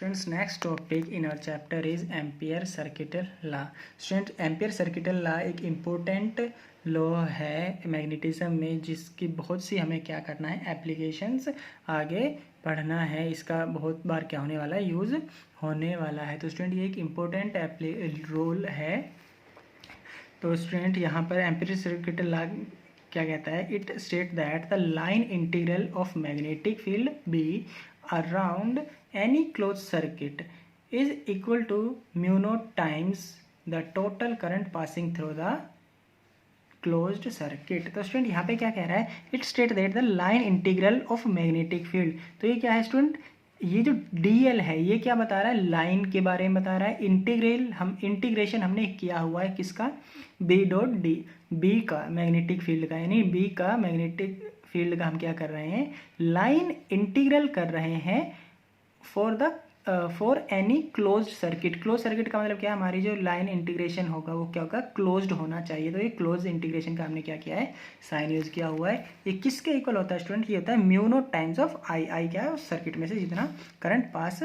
Students, next topic in our chapter is ampere circuital law. Student, ampere circuital law एक important law है magnetism में, जिसकी बहुत सी हमें क्या करना है, एप्लीकेशंस आगे पढ़ना है। इसका बहुत बार क्या होने वाला है, यूज़ होने वाला है। तो स्टूडेंट, ये एक इम्पोर्टेंट रोल है। तो स्टूडेंट, यहाँ पर एम्पियर सर्किटल लॉ क्या कहता है, it state that the line integral of magnetic field be around any closed circuit is equal to mu naught times the total current passing through the closed circuit। तो student, यहाँ पे क्या कह रहा है, it state that the line integral of magnetic field. तो ये क्या है स्टूडेंट, ये जो dl है ये क्या बता रहा है, लाइन के बारे में बता रहा है। इंटीग्रेशन हमने किया हुआ है किसका, b डॉट डी, बी का मैग्नेटिक फील्ड का, यानी बी का मैग्नेटिक फील्ड का हम क्या कर रहे हैं, लाइन इंटीग्रल कर रहे हैं for any closed circuit. Close circuit का मतलब क्या है, हमारी जो लाइन इंटीग्रेशन होगा वो क्या होगा, क्लोज्ड होना चाहिए। तो ये क्लोज इंटीग्रेशन का हमने क्या किया है, साइन यूज किया हुआ है। ये किसके इक्वल होता है स्टूडेंट, ये होता है म्यू नॉट टाइम्स ऑफ आई। आई क्या है, उस सर्किट में से जितना करंट पास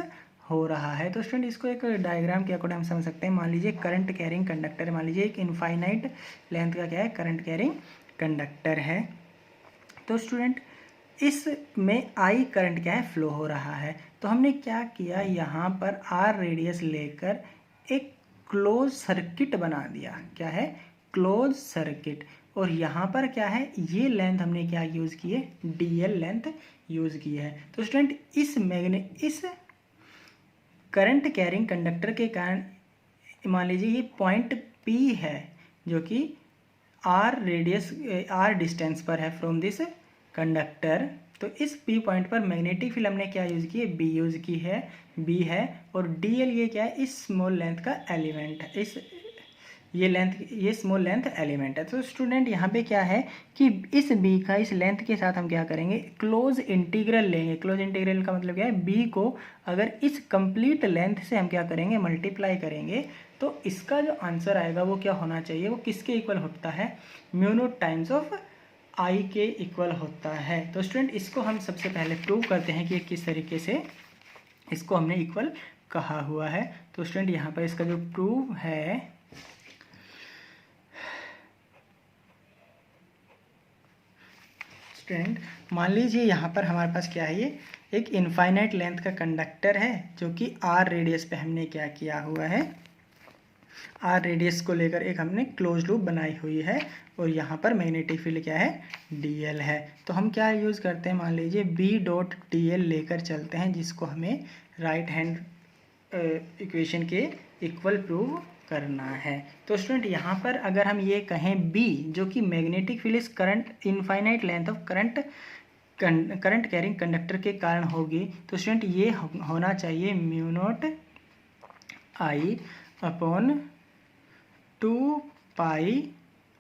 हो रहा है। तो स्टूडेंट, इसको एक डायग्राम के अकॉर्डिंग हम समझ सकते हैं। मान लीजिए करंट कैरिंग कंडक्टर, मान लीजिए एक इनफाइनाइट लेंथ का क्या है, करंट कैरिंग कंडक्टर है। तो स्टूडेंट, इसमें आई करंट क्या है, फ्लो हो रहा है। तो हमने क्या किया, यहाँ पर आर रेडियस लेकर एक क्लोज सर्किट बना दिया। क्या है, क्लोज सर्किट। और यहाँ पर क्या है, ये लेंथ हमने क्या यूज़ की है, डीएल लेंथ यूज़ की है। तो स्टूडेंट, इस करंट कैरिंग कंडक्टर के कारण मान लीजिए ये पॉइंट पी है, जो कि आर रेडियस, आर डिस्टेंस पर है फ्रॉम दिस कंडक्टर। तो इस P पॉइंट पर मैग्नेटिक फील्ड हमने क्या यूज़ की है, B यूज़ की है, B है। और DL ये क्या है, इस स्मॉल लेंथ का एलिमेंट है, ये स्मॉल लेंथ एलिमेंट है। तो स्टूडेंट, यहाँ पे क्या है कि इस B का, इस लेंथ के साथ हम क्या करेंगे, क्लोज इंटीग्रल लेंगे। क्लोज इंटीग्रल का मतलब क्या है, B को अगर इस कंप्लीट लेंथ से हम क्या करेंगे, मल्टीप्लाई करेंगे, तो इसका जो आंसर आएगा वो क्या होना चाहिए, वो किसके इक्वल होता है, म्यू नॉट टाइम्स ऑफ आई के इक्वल होता है। तो स्टूडेंट, इसको हम सबसे पहले प्रूव करते हैं कि किस तरीके से इसको हमने इक्वल कहा हुआ है। तो स्टूडेंट, यहाँ पर इसका जो प्रूव है, स्टूडेंट मान लीजिए यहाँ पर हमारे पास क्या है, ये एक इनफाइनाइट लेंथ का कंडक्टर है, जो कि आर रेडियस पे हमने क्या किया हुआ है, आर रेडियस को लेकर एक हमने क्लोज लूप बनाई हुई है। और यहाँ पर मैग्नेटिक फील्ड क्या है, डीएल है। तो हम क्या यूज़ करते हैं, मान लीजिए बी डॉट डीएल लेकर चलते हैं, जिसको हमें राइट हैंड इक्वेशन के इक्वल प्रूव करना है। तो स्टूडेंट, यहाँ पर अगर हम ये कहें बी, जो कि मैग्नेटिक फील्ड इस current infinite length of current carrying conductor के कारण होगी, तो स्टूडेंट ये होना चाहिए mu not I upon 2 pi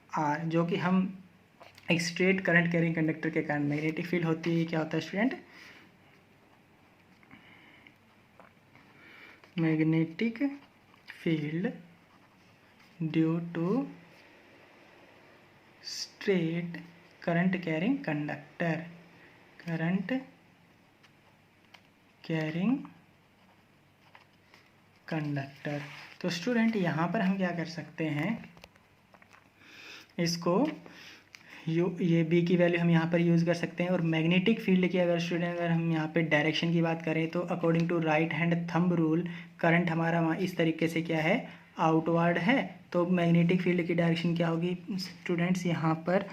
R, जो कि हम एक स्ट्रेट करंट कैरिंग कंडक्टर के कारण मैग्नेटिक फील्ड होती है। क्या होता है student, magnetic field due to straight current carrying conductor, current carrying conductor. तो स्टूडेंट, यहाँ पर हम क्या कर सकते हैं, इसको ये बी की वैल्यू हम यहाँ पर यूज़ कर सकते हैं। और मैग्नेटिक फील्ड की अगर स्टूडेंट, अगर हम यहाँ पे डायरेक्शन की बात करें, तो according to right hand thumb rule, current हमारा वहाँ इस तरीके से क्या है, आउटवर्ड है। तो मैग्नेटिक फील्ड की डायरेक्शन क्या होगी स्टूडेंट्स, यहाँ पर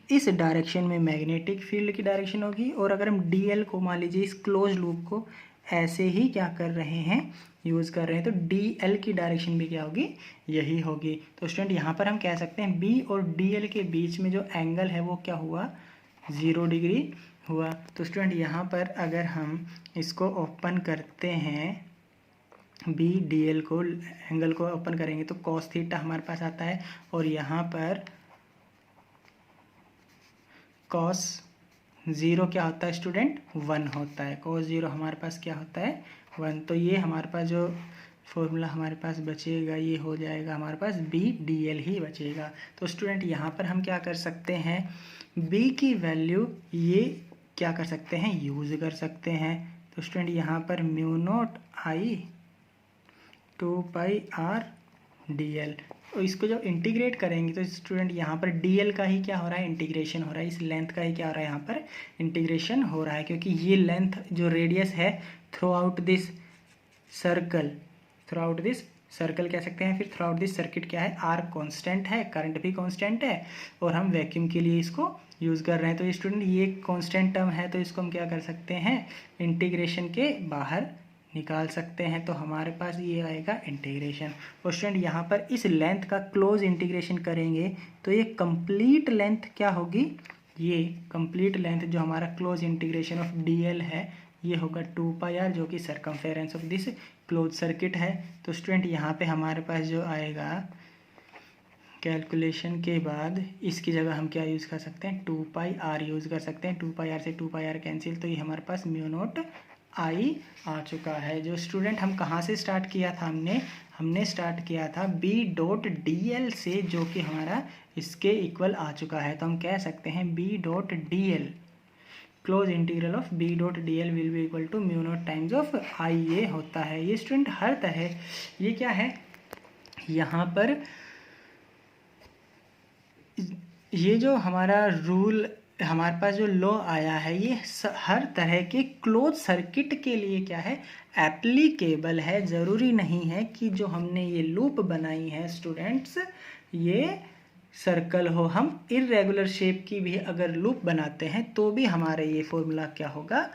इस डायरेक्शन में मैग्नेटिक फील्ड की डायरेक्शन होगी। और अगर हम डीएल को मान लीजिए इस क्लोज लूप को ऐसे ही क्या कर रहे हैं, यूज़ कर रहे हैं, तो डीएल की डायरेक्शन भी क्या होगी, यही होगी। तो स्टूडेंट, यहाँ पर हम कह सकते हैं बी और डीएल के बीच में जो एंगल है वो क्या हुआ, 0 डिग्री हुआ। तो स्टूडेंट, यहाँ पर अगर हम इसको ओपन करते हैं, बी डीएल को एंगल को ओपन करेंगे, तो कॉस थीटा हमारे पास आता है। और यहाँ पर कॉस 0 क्या होता है स्टूडेंट, 1 होता है। कॉस 0 हमारे पास क्या होता है, 1। तो ये हमारे पास जो फॉर्मूला हमारे पास बचेगा, ये हो जाएगा हमारे पास बी डी एल ही बचेगा। तो स्टूडेंट, यहाँ पर हम क्या कर सकते हैं, बी की वैल्यू ये क्या कर सकते हैं, यूज़ कर सकते हैं। तो स्टूडेंट यहाँ पर mu not I 2πr dl। तो इसको जब इंटीग्रेट करेंगे तो स्टूडेंट यहाँ पर dl का ही क्या हो रहा है, इंटीग्रेशन हो रहा है। इस लेंथ का ही क्या हो रहा है, यहाँ पर इंटीग्रेशन हो रहा है, क्योंकि ये लेंथ जो रेडियस है through out this circle, through out this circle कह सकते हैं, फिर थ्रू आउट दिस सर्किट क्या है, आर कांस्टेंट है, करंट भी कांस्टेंट है, और हम वैक्यूम के लिए इसको यूज़ कर रहे हैं। तो ये स्टूडेंट ये कांस्टेंट टर्म है, तो इसको हम क्या कर सकते हैं, इंटीग्रेशन के बाहर निकाल सकते हैं। तो हमारे पास ये आएगा इंटीग्रेशन। और स्टूडेंट यहाँ पर इस लेंथ का क्लोज इंटीग्रेशन करेंगे तो ये कंप्लीट लेंथ क्या होगी, ये कंप्लीट लेंथ जो हमारा क्लोज इंटीग्रेशन ऑफ dl है ये होगा 2πr, जो कि circumference of this close circuit है। तो स्टूडेंट यहाँ पे हमारे पास जो आएगा कैलकुलेशन के बाद इसकी जगह हम क्या यूज़ कर सकते हैं, 2πr यूज़ कर सकते हैं। 2πr से 2πr कैंसिल, तो ये हमारे पास म्यू नॉट आई आ चुका है। जो स्टूडेंट हम कहाँ से स्टार्ट किया था, हमने स्टार्ट किया था B.dl से, जो कि हमारा इसके इक्वल आ चुका है। तो हम कह सकते हैं B.dl close integral of B.dl will be equal to mu naught times of I, ये होता है। ये स्टूडेंट हर तरह ये क्या है, यहाँ पर ये जो हमारा रूल हमारे पास जो लॉ आया है ये हर तरह के क्लोज सर्किट के लिए क्या है, एप्लीकेबल है। ज़रूरी नहीं है कि जो हमने ये लूप बनाई है स्टूडेंट्स ये सर्कल हो, हम इर्रेगुलर शेप की भी अगर लूप बनाते हैं तो भी हमारा ये फॉर्मूला क्या होगा,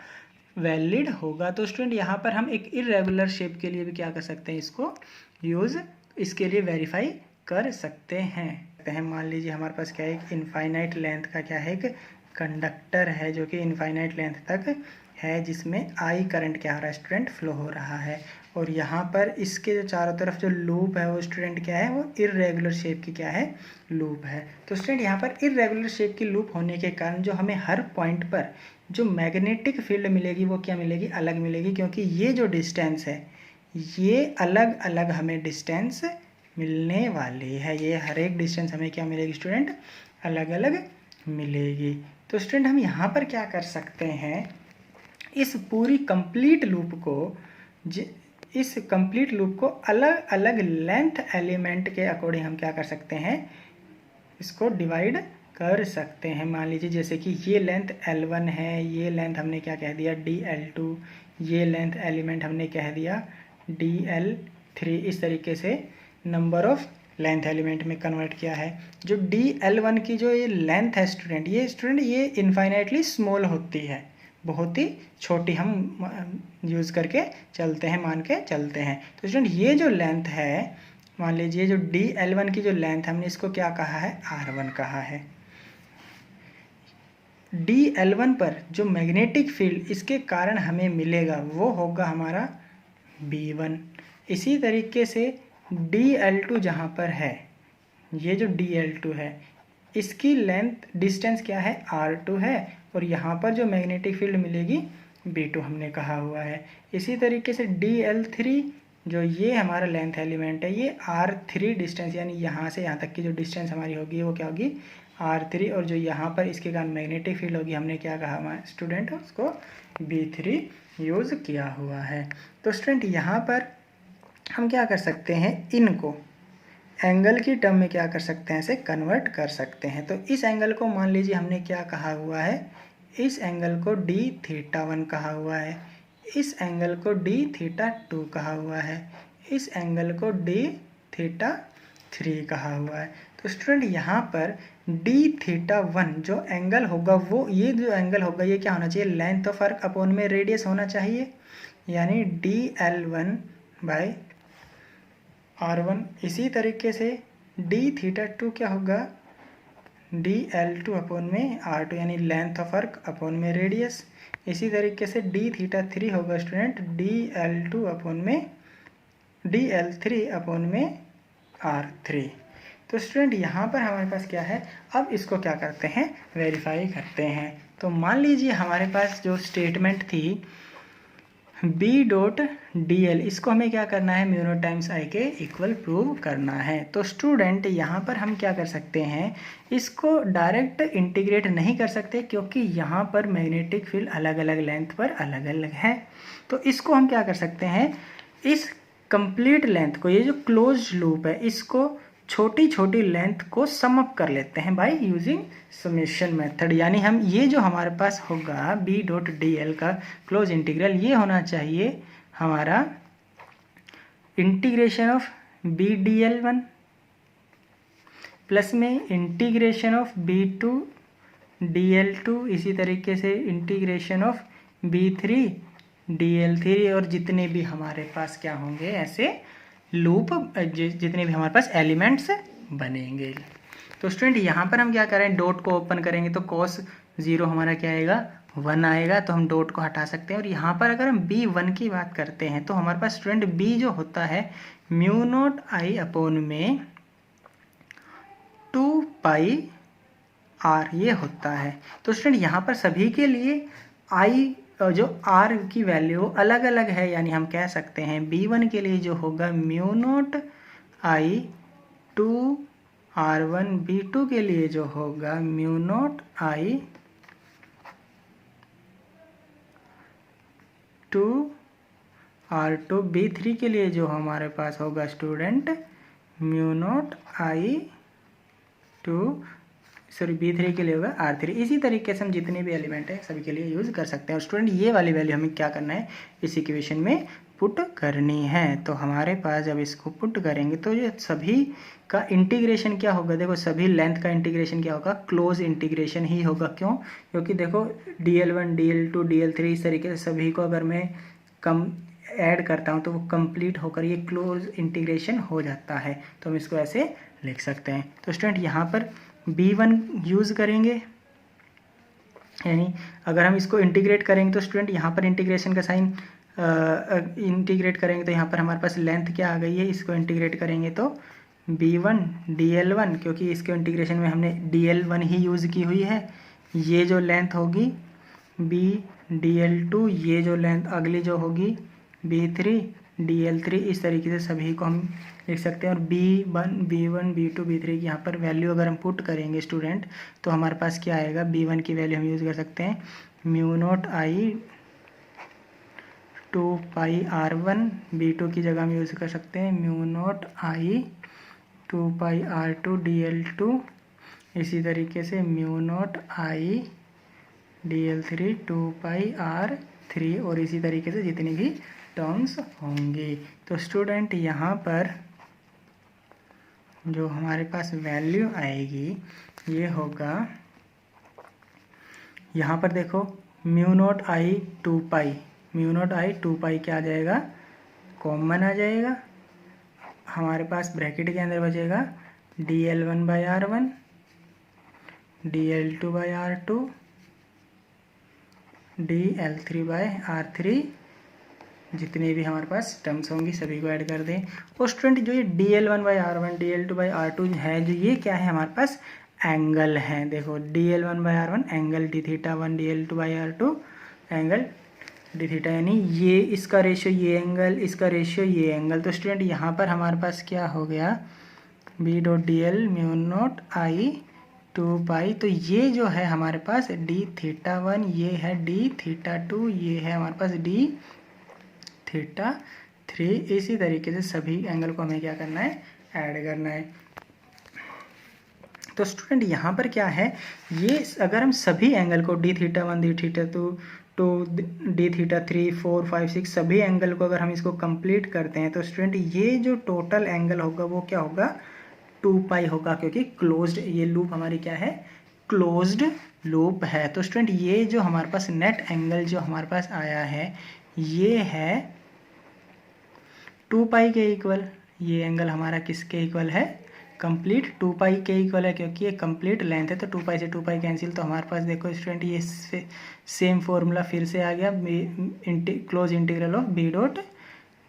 वैलिड होगा। तो स्टूडेंट यहाँ पर हम एक इर्रेगुलर शेप के लिए भी क्या कर सकते हैं, इसको यूज़ इसके लिए वेरीफाई कर सकते हैं। मान लीजिए हमारे पास क्या है, एक इनफाइनाइट लेंथ का क्या है, एक कंडक्टर है जो कि इनफाइनाइट लेंथ तक है, जिसमें आई करंट क्या हो रहा है स्टूडेंट, फ्लो हो रहा है। और यहाँ पर इसके जो चारों तरफ जो लूप है वो स्टूडेंट क्या है, वो इर्रेगुलर शेप की क्या है, लूप है। तो स्टूडेंट यहाँ पर इर्रेगुलर शेप की लूप होने के कारण जो हमें हर पॉइंट पर जो मैग्नेटिक फील्ड मिलेगी वो क्या मिलेगी, अलग मिलेगी, क्योंकि ये जो डिस्टेंस है ये अलग अलग हमें डिस्टेंस मिलने वाली है। ये हर एक डिस्टेंस हमें क्या मिलेगी स्टूडेंट, अलग अलग मिलेगी। तो स्टूडेंट हम यहाँ पर क्या कर सकते हैं, इस पूरी कंप्लीट लूप को अलग अलग लेंथ एलिमेंट के अकॉर्डिंग हम क्या कर सकते हैं, इसको डिवाइड कर सकते हैं। मान लीजिए जैसे कि ये लेंथ L1 है, ये लेंथ हमने क्या कह दिया DL2, ये लेंथ एलिमेंट हमने कह दिया DL3। इस तरीके से नंबर ऑफ लेंथ एलिमेंट में कन्वर्ट किया है। जो DL1 की जो ये लेंथ है स्टूडेंट, ये इनफाइनाइटली स्मॉल होती है, बहुत ही छोटी हम यूज़ करके चलते हैं, मान के चलते हैं। तो स्टूडेंट ये जो लेंथ है, मान लीजिए जो DL1 की जो लेंथ हमने इसको क्या कहा है, R1 कहा है। DL1 पर जो मैग्नेटिक फील्ड इसके कारण हमें मिलेगा वो होगा हमारा B1। इसी तरीके से DL2 जहाँ पर है, ये जो DL2 है इसकी लेंथ डिस्टेंस क्या है, R2 है, और यहाँ पर जो मैग्नेटिक फील्ड मिलेगी B2 हमने कहा हुआ है। इसी तरीके से DL3 जो ये हमारा लेंथ एलिमेंट है ये R3 डिस्टेंस, यानी यहाँ से यहाँ तक की जो डिस्टेंस हमारी होगी वो क्या होगी, R3, और जो यहाँ पर इसके कारण मैग्नेटिक फील्ड होगी हमने क्या कहा हमारे स्टूडेंट, उसको B3 यूज़ किया हुआ है। तो स्टूडेंट यहाँ पर हम क्या कर सकते हैं, इनको एंगल की टर्म में क्या कर सकते हैं, इसे कन्वर्ट कर सकते हैं। तो इस एंगल को मान लीजिए हमने क्या कहा हुआ है, इस एंगल को d θ1 कहा हुआ है, इस एंगल को d θ2 कहा हुआ है, इस एंगल को d θ3 कहा हुआ है। तो स्टूडेंट यहाँ पर d θ1 जो एंगल होगा वो ये जो एंगल होगा ये क्या होना चाहिए, लेंथ ऑफ आर्क अपॉन में रेडियस होना चाहिए, यानी dl1 बाय R1। इसी तरीके से d θ2 क्या होगा, dl2 अपॉन में R2, यानी लेंथ ऑफ आर्क अपॉन में रेडियस। इसी तरीके से d θ3 होगा स्टूडेंट dl3 अपॉन में R3। तो स्टूडेंट यहाँ पर हमारे पास क्या है, अब इसको क्या करते हैं, वेरीफाई करते हैं। तो मान लीजिए हमारे पास जो स्टेटमेंट थी बी डॉट डी एल, इसको हमें क्या करना है, म्यू नॉट टाइम्स आई के इक्वल प्रूव करना है। तो स्टूडेंट यहाँ पर हम क्या कर सकते हैं, इसको डायरेक्ट इंटीग्रेट नहीं कर सकते क्योंकि यहाँ पर मैग्नेटिक फील्ड अलग अलग लेंथ पर अलग अलग है। तो इसको हम क्या कर सकते हैं, इस कंप्लीट लेंथ को, ये जो क्लोज लूप है, इसको छोटी छोटी लेंथ को सम अप कर लेते हैं बाय यूजिंग समेशन मेथड। यानी हम ये जो हमारे पास होगा बी डॉट डी एल का क्लोज इंटीग्रल, ये होना चाहिए हमारा integration of B D L one plus में integration of B two D L two, इसी तरीके से integration of B three D L three, और जितने भी हमारे पास क्या होंगे ऐसे लूप, जितने भी हमारे पास एलिमेंट्स बनेंगे। तो स्टूडेंट यहाँ पर हम क्या करें, डॉट को ओपन करेंगे तो cos 0 हमारा क्या आएगा, 1 आएगा, तो हम डॉट को हटा सकते हैं। और यहाँ पर अगर हम b1 की बात करते हैं तो हमारे पास स्टूडेंट b जो होता है म्यू नॉट आई अपॉन में 2 पाई r ये होता है। तो स्टूडेंट यहाँ पर सभी के लिए i जो r की वैल्यू अलग अलग है, यानी हम कह सकते हैं b1 के लिए जो होगा mu naught I 2 r1, b2 के लिए जो होगा mu naught I 2 r2, b3 के लिए जो हमारे पास होगा student mu naught I 2 b3 के लिए होगा r3। इसी तरीके से हम जितने भी एलिमेंट है सभी के लिए यूज़ कर सकते हैं। और स्टूडेंट ये वाली वैल्यू हमें क्या करना है, इस इक्वेशन में पुट करनी है। तो हमारे पास जब इसको पुट करेंगे तो ये सभी का इंटीग्रेशन क्या होगा, देखो सभी लेंथ का इंटीग्रेशन क्या होगा, क्लोज इंटीग्रेशन ही होगा। क्यों, क्योंकि देखो dl1 dl2 dl3 इस तरीके से सभी को अगर मैं कम ऐड करता हूँ तो वो कंप्लीट होकर ये क्लोज इंटीग्रेशन हो जाता है। तो हम इसको ऐसे लिख सकते हैं। तो स्टूडेंट यहाँ पर b1 यूज़ करेंगे, यानी अगर हम इसको इंटीग्रेट करेंगे तो स्टूडेंट यहाँ पर इंटीग्रेशन का साइन इंटीग्रेट करेंगे तो यहाँ पर हमारे पास लेंथ क्या आ गई है, इसको इंटीग्रेट करेंगे तो b1 dl1, क्योंकि इसके इंटीग्रेशन में हमने dl1 ही यूज़ की हुई है, ये जो लेंथ होगी b dl2, ये जो लेंथ अगली जो होगी b3 dl3, इस तरीके से सभी को हम लिख सकते हैं। और b1 b2 b3 की यहाँ पर वैल्यू अगर हम पुट करेंगे स्टूडेंट तो हमारे पास क्या आएगा, b1 की वैल्यू हम यूज़ कर सकते हैं mu naught I 2 pi r1, b2 की जगह हम यूज़ कर सकते हैं mu naught I 2 pi r2 dl2, इसी तरीके से mu not I dl3 2 pi r3, और इसी तरीके से जितनी भी टर्म्स होंगी। तो स्टूडेंट यहाँ पर जो हमारे पास वैल्यू आएगी ये होगा, यहाँ पर देखो mu naught I 2 pi, mu naught I 2 पाई क्या आ जाएगा, कॉमन आ जाएगा, हमारे पास ब्रैकेट के अंदर बचेगा dl1 by r1 dl2 by r2 dl3 by r3, जितने भी हमारे पास टर्म्स होंगी सभी को ऐड कर दें। और स्टूडेंट जो ये dl1 by r1 dl2 by r2 है, जो ये क्या है हमारे पास एंगल है। देखो dl1 by r1 angle d theta 1, dl2 by r2 angle d theta, यानी ये इसका रेशियो ये एंगल, इसका रेशियो ये एंगल। तो स्टूडेंट यहाँ पर हमारे पास क्या हो गया, b dot D L mu not I 2 pi, तो ये जो है हमारे पास d थीटा 1, ये है d थीटा 2, ये है हमारे पास d थीटा 3, इसी तरीके से सभी एंगल को हमें क्या करना है, ऐड करना है। तो स्टूडेंट यहाँ पर क्या है, ये अगर हम सभी एंगल को d theta 1 d theta 2 d theta 3 4 5 6 सभी एंगल को अगर हम इसको कंप्लीट करते हैं तो स्टूडेंट ये जो टोटल एंगल होगा वो क्या होगा, 2 पाई होगा, क्योंकि क्लोज्ड ये लूप हमारी क्या है, क्लोज्ड लूप है। तो स्टूडेंट ये जो हमारे पास नेट एंगल जो हमारे पास आया है ये है 2 पाई के इक्वल। ये एंगल हमारा किसके इक्वल है, कंप्लीट 2 पाई के इक्वल है, क्योंकि ये कंप्लीट लेंथ है। तो 2 पाई से 2 पाई कैंसिल, तो हमारे पास देखो स्टूडेंट ये सेम फॉर्मूला फिर से आ गया, close integral of B dot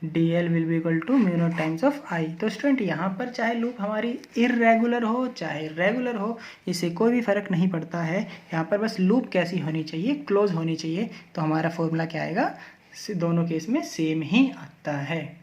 D L will be equal to mu naught times of I. तो स्टूडेंट यहाँ पर चाहे लूप हमारी इरेगुलर हो चाहे रेगुलर हो, इससे कोई भी फर्क नहीं पड़ता है। यहाँ पर बस लूप कैसी होनी चाहिए, क्लोज होनी चाहिए। तो हमारा फॉर्मूला क्या आएगा, दोनों केस में सेम ही आता है।